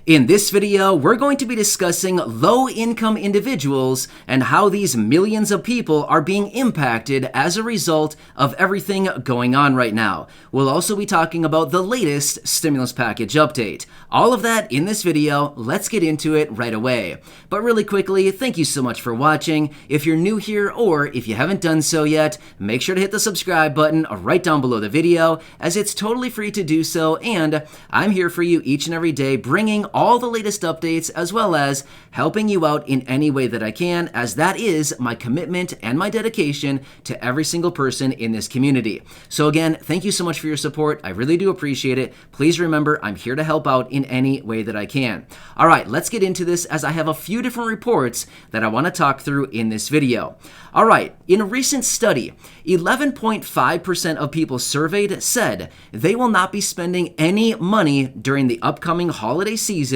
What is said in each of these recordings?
In this video, we're going to be discussing low-income individuals and how these millions of people are being impacted as a result of everything going on right now. We'll also be talking about the latest stimulus package update. All of that in this video. Let's get into it right away. But really quickly, thank you so much for watching. If you're new here or if you haven't done so yet, make sure to hit the subscribe button right down below the video, as it's totally free to do so, and I'm here for you each and every day, bringing all the latest updates as well as helping you out in any way that I can, as that is my commitment and my dedication to every single person in this community. So again, thank you so much for your support. I really do appreciate it. Please remember, I'm here to help out in any way that I can. All right, let's get into this, as I have a few different reports that I want to talk through in this video. All right, in a recent study, 11.5% of people surveyed said they will not be spending any money during the upcoming holiday season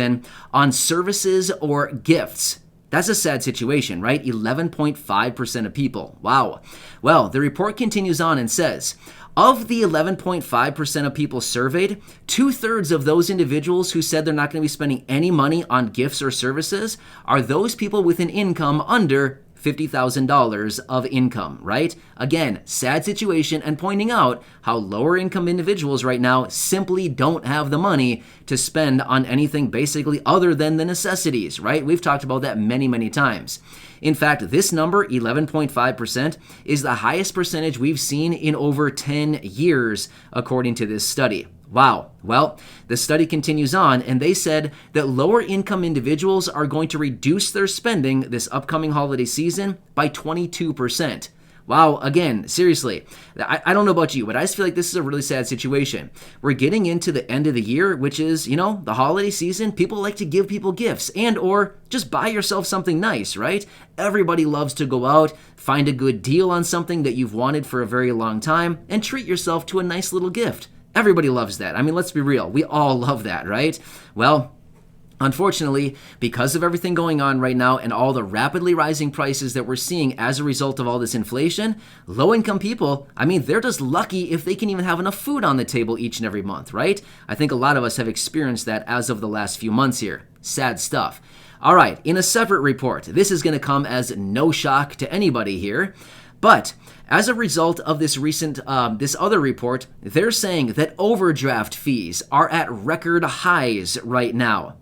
on services or gifts. That's a sad situation, right? 11.5% of people. Wow. Well, the report continues on and says, of the 11.5% of people surveyed, 2/3 of those individuals who said they're not going to be spending any money on gifts or services are those people with an income under $50,000 of income, right? Again, sad situation, and pointing out how lower income individuals right now simply don't have the money to spend on anything basically other than the necessities, right? We've talked about that many, many times. In fact, this number, 11.5%, is the highest percentage we've seen in over 10 years, according to this study. Wow. Well, the study continues on, and they said that lower income individuals are going to reduce their spending this upcoming holiday season by 22%. Wow, again, seriously, I don't know about you, but I just feel like this is a really sad situation. We're getting into the end of the year, which is, the holiday season. People like to give people gifts and or just buy yourself something nice, right? Everybody loves to go out, find a good deal on something that you've wanted for a very long time, and treat yourself to a nice little gift. Everybody loves that. I mean, let's be real. We all love that, right? Well, unfortunately, because of everything going on right now and all the rapidly rising prices that we're seeing as a result of all this inflation, low-income people, I mean, they're just lucky if they can even have enough food on the table each and every month, right? I think a lot of us have experienced that as of the last few months here. Sad stuff. All right, in a separate report, this is going to come as no shock to anybody here, but as a result of this recent, this other report, they're saying that overdraft fees are at record highs right now.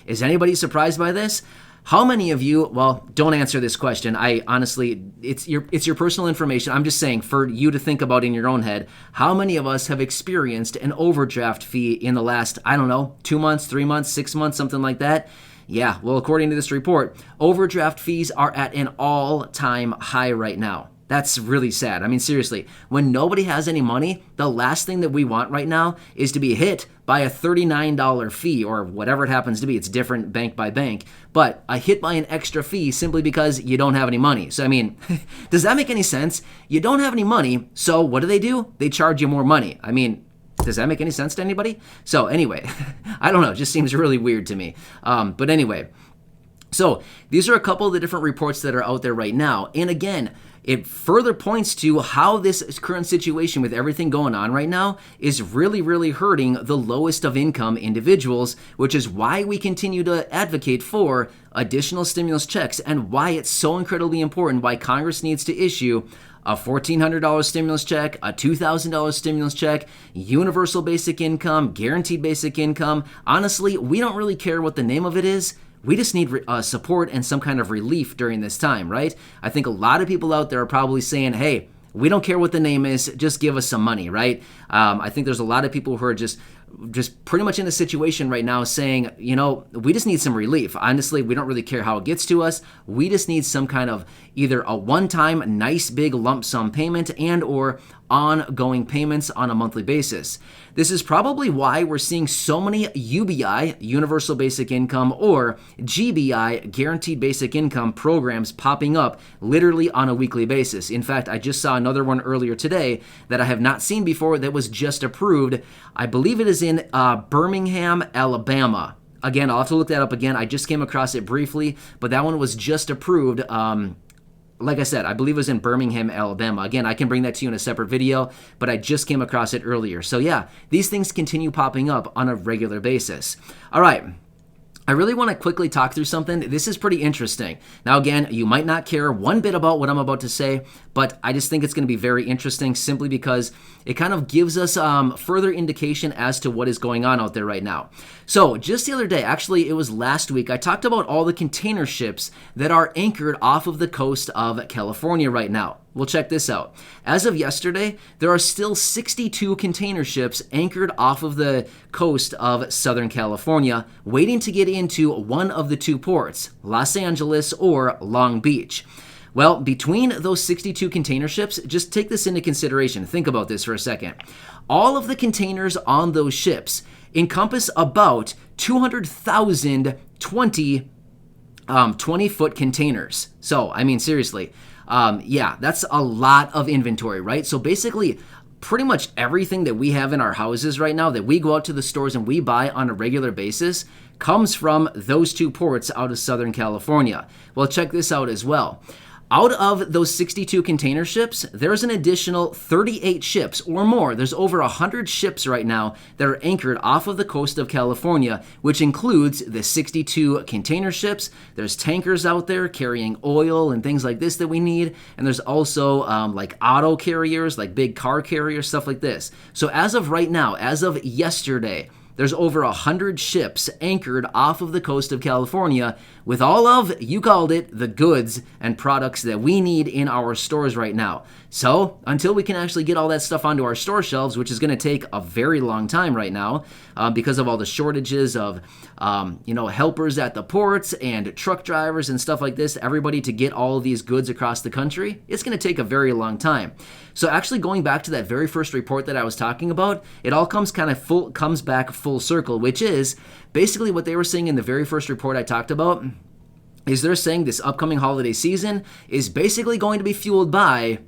Is anybody surprised by this? How many of you, well, don't answer this question. I honestly, it's your personal information. I'm just saying for you to think about in your own head, how many of us have experienced an overdraft fee in the last, 2 months, 3 months, 6 months, something like that? Yeah, well, according to this report, overdraft fees are at an all-time high right now. That's really sad. I mean, seriously, when nobody has any money, the last thing that we want right now is to be hit by a $39 fee or whatever it happens to be. It's different bank by bank, but a hit by an extra fee simply because you don't have any money. So, I mean, does that make any sense? You don't have any money, so what do? They charge you more money. I mean, does that make any sense to anybody? So anyway, I don't know. It just seems really weird to me. But anyway, so these are a couple of the different reports that are out there right now. And again, it further points to how this current situation with everything going on right now is really, really hurting the lowest of income individuals, which is why we continue to advocate for additional stimulus checks and why it's so incredibly important, why Congress needs to issue a $1,400 stimulus check, a $2,000 stimulus check, universal basic income, guaranteed basic income. Honestly, we don't really care what the name of it is. We just need support and some kind of relief during this time, right? I think a lot of people out there are probably saying, hey, we don't care what the name is, just give us some money, right? I think there's a lot of people who are just pretty much in a situation right now saying, we just need some relief. Honestly, we don't really care how it gets to us. We just need some kind of either a one-time nice big lump sum payment and or ongoing payments on a monthly basis. This is probably why we're seeing so many UBI, Universal Basic Income, or GBI, Guaranteed Basic Income programs popping up literally on a weekly basis. In fact, I just saw another one earlier today that I have not seen before that was just approved. I believe it is in Birmingham, Alabama. Again, I'll have to look that up again. I just came across it briefly, but that one was just approved. Like I said, I believe it was in Birmingham, Alabama. Again, I can bring that to you in a separate video, but I just came across it earlier. So yeah, these things continue popping up on a regular basis. All right. I really want to quickly talk through something. This is pretty interesting. Now, again, you might not care one bit about what I'm about to say, but I just think it's going to be very interesting simply because it kind of gives us further indication as to what is going on out there right now. So just the other day, actually it was last week, I talked about all the container ships that are anchored off of the coast of California right now. Well, check this out. As of yesterday, there are still 62 container ships anchored off of the coast of Southern California, waiting to get into one of the two ports, Los Angeles or Long Beach. Well, between those 62 container ships, just take this into consideration. Think about this for a second. All of the containers on those ships encompass about 200,000 20-foot containers. So, I mean, seriously. Yeah, that's a lot of inventory, right? So basically, pretty much everything that we have in our houses right now that we go out to the stores and we buy on a regular basis comes from those two ports out of Southern California. Well, check this out as well. Out of those 62 container ships, there's an additional 38 ships or more. There's over 100 ships right now that are anchored off of the coast of California, which includes the 62 container ships. There's tankers out there carrying oil and things like this that we need. And there's also like auto carriers, like big car carriers, stuff like this. So as of right now, as of yesterday, there's over 100 ships anchored off of the coast of California with all of, you called it, the goods and products that we need in our stores right now. So until we can actually get all that stuff onto our store shelves, which is going to take a very long time right now because of all the shortages of helpers at the ports and truck drivers and stuff like this, everybody to get all of these goods across the country, it's going to take a very long time. So actually going back to that very first report that I was talking about, it all comes back full circle, which is basically what they were saying in the very first report I talked about. Is they're saying this upcoming holiday season is basically going to be fueled by,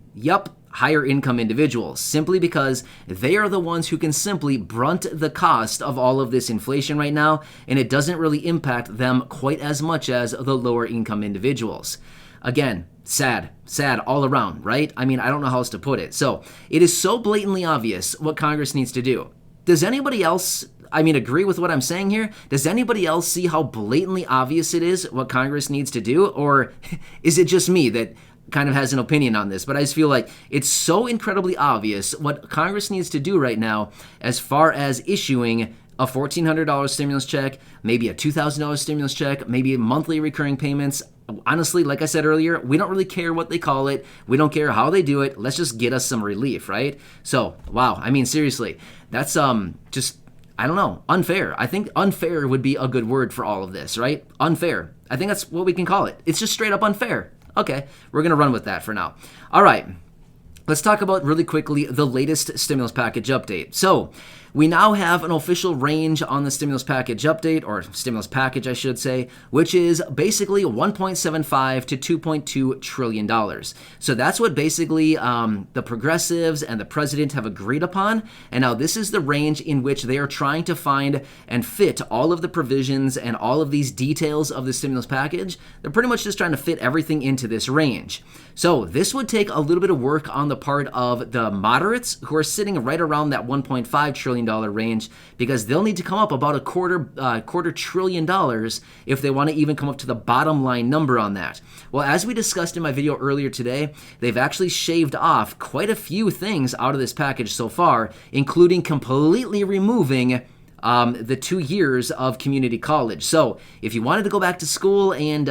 higher income individuals, simply because they are the ones who can simply brunt the cost of all of this inflation right now, and it doesn't really impact them quite as much as the lower income individuals. Again, sad all around, right? I mean, I don't know how else to put it. So it is so blatantly obvious what Congress needs to do. Does anybody else agree with what I'm saying here? Does anybody else see how blatantly obvious it is what Congress needs to do? Or is it just me that kind of has an opinion on this? But I just feel like it's so incredibly obvious what Congress needs to do right now as far as issuing a $1,400 stimulus check, maybe a $2,000 stimulus check, maybe monthly recurring payments. Honestly, like I said earlier, we don't really care what they call it. We don't care how they do it. Let's just get us some relief, right? So, wow. Seriously, that's just, I don't know, unfair. I think unfair would be a good word for all of this, right? Unfair. I think that's what we can call it. It's just straight up unfair. Okay, we're going to run with that for now. All right, let's talk about really quickly the latest stimulus package update. So we now have an official range on the stimulus package update, or stimulus package, I should say, which is basically $1.75 to $2.2 trillion. So that's what basically the progressives and the president have agreed upon. And now this is the range in which they are trying to find and fit all of the provisions and all of these details of the stimulus package. They're pretty much just trying to fit everything into this range. So this would take a little bit of work on the part of the moderates, who are sitting right around that $1.5 trillion range, because they'll need to come up about a quarter trillion dollars if they want to even come up to the bottom line number on that. Well, as we discussed in my video earlier today, they've actually shaved off quite a few things out of this package so far, including completely removing the 2 years of community college. So if you wanted to go back to school and,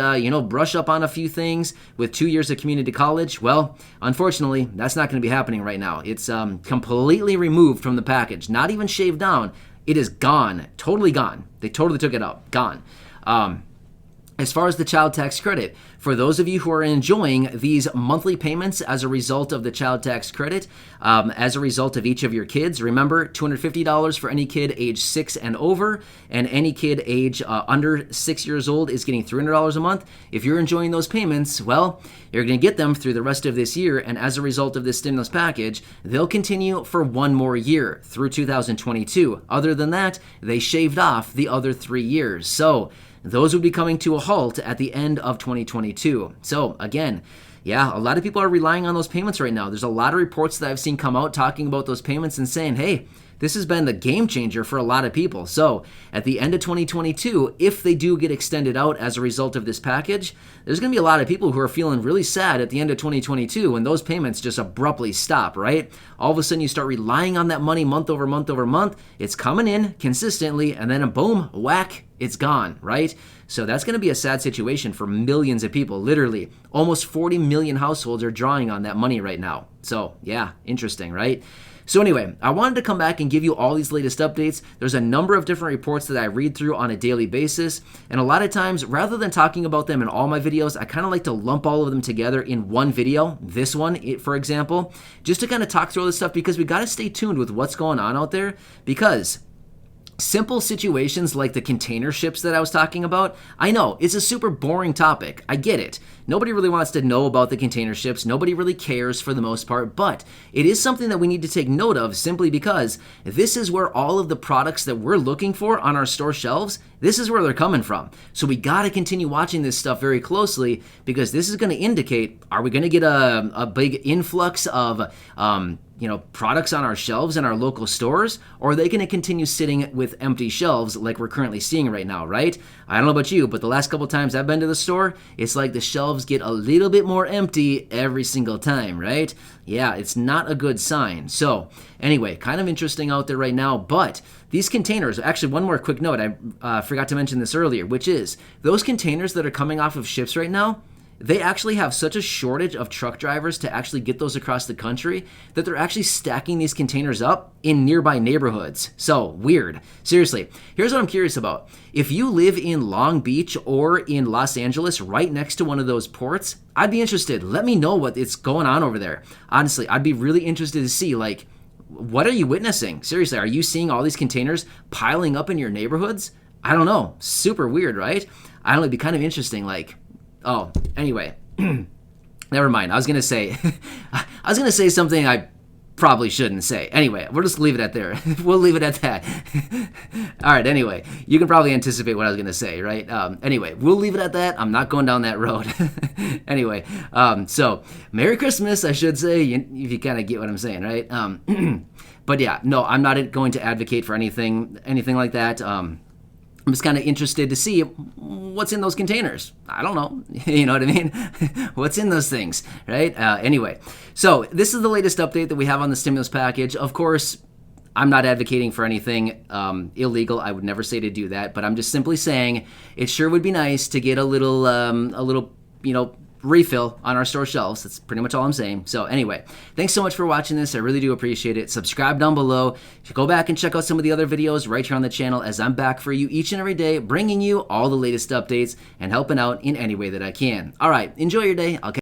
brush up on a few things with 2 years of community college, well, unfortunately, that's not going to be happening right now. It's completely removed from the package, not even shaved down. It is gone, totally gone. They totally took it out, gone. As far as the child tax credit, for those of you who are enjoying these monthly payments as a result of the child tax credit, as a result of each of your kids, remember, $250 for any kid age 6 and over, and any kid age under 6 years old is getting $300 a month. If you're enjoying those payments, well, you're going to get them through the rest of this year, and as a result of this stimulus package, they'll continue for one more year through 2022. Other than that, they shaved off the other 3 years. So those would be coming to a halt at the end of 2022. So again, yeah, a lot of people are relying on those payments right now. There's a lot of reports that I've seen come out talking about those payments and saying, hey, this has been the game changer for a lot of people. So at the end of 2022, if they do get extended out as a result of this package, there's going to be a lot of people who are feeling really sad at the end of 2022 when those payments just abruptly stop, right? All of a sudden you start relying on that money month over month over month. It's coming in consistently, and then boom, whack, it's gone, right? So that's going to be a sad situation for millions of people. Literally, almost 40 million households are drawing on that money right now. So yeah, interesting, right? So anyway, I wanted to come back and give you all these latest updates. There's a number of different reports that I read through on a daily basis. And a lot of times, rather than talking about them in all my videos, I kind of like to lump all of them together in one video. This one, for example, just to kind of talk through all this stuff, because we got to stay tuned with what's going on out there, because simple situations like the container ships that I was talking about, I know, it's a super boring topic. I get it. Nobody really wants to know about the container ships. Nobody really cares for the most part, but it is something that we need to take note of simply because this is where all of the products that we're looking for on our store shelves, this is where they're coming from. So we got to continue watching this stuff very closely, because this is going to indicate, are we going to get a big influx of products on our shelves in our local stores, or are they going to continue sitting with empty shelves like we're currently seeing right now, right? I don't know about you, but the last couple times I've been to the store, it's like the shelves get a little bit more empty every single time, right? Yeah, it's not a good sign. So anyway, kind of interesting out there right now, but these containers, actually one more quick note, I forgot to mention this earlier, which is those containers that are coming off of ships right now, they actually have such a shortage of truck drivers to actually get those across the country that they're actually stacking these containers up in nearby neighborhoods. So weird. Seriously, here's what I'm curious about. If you live in Long Beach or in Los Angeles right next to one of those ports, I'd be interested. Let me know what's going on over there. Honestly, I'd be really interested to see, like, what are you witnessing? Seriously, are you seeing all these containers piling up in your neighborhoods? I don't know. Super weird, right? I don't know, it'd be kind of interesting, like, oh, anyway, never mind. I was gonna say something I probably shouldn't say. Anyway, we'll just leave it at there. We'll leave it at that. All right. Anyway, you can probably anticipate what I was gonna say, right? Anyway, we'll leave it at that. I'm not going down that road. Anyway, so Merry Christmas, I should say, if you kind of get what I'm saying, right? But yeah, no, I'm not going to advocate for anything like that. I'm just kind of interested to see what's in those containers. I don't know. You know what I mean? What's in those things, right? Anyway, so this is the latest update that we have on the stimulus package. Of course, I'm not advocating for anything illegal. I would never say to do that, but I'm just simply saying it sure would be nice to get a little, refill on our store shelves. That's pretty much all I'm saying. So anyway, thanks so much for watching this. I really do appreciate it. Subscribe down below. Go back and check out some of the other videos right here on the channel, as I'm back for you each and every day, bringing you all the latest updates and helping out in any way that I can. All right, enjoy your day.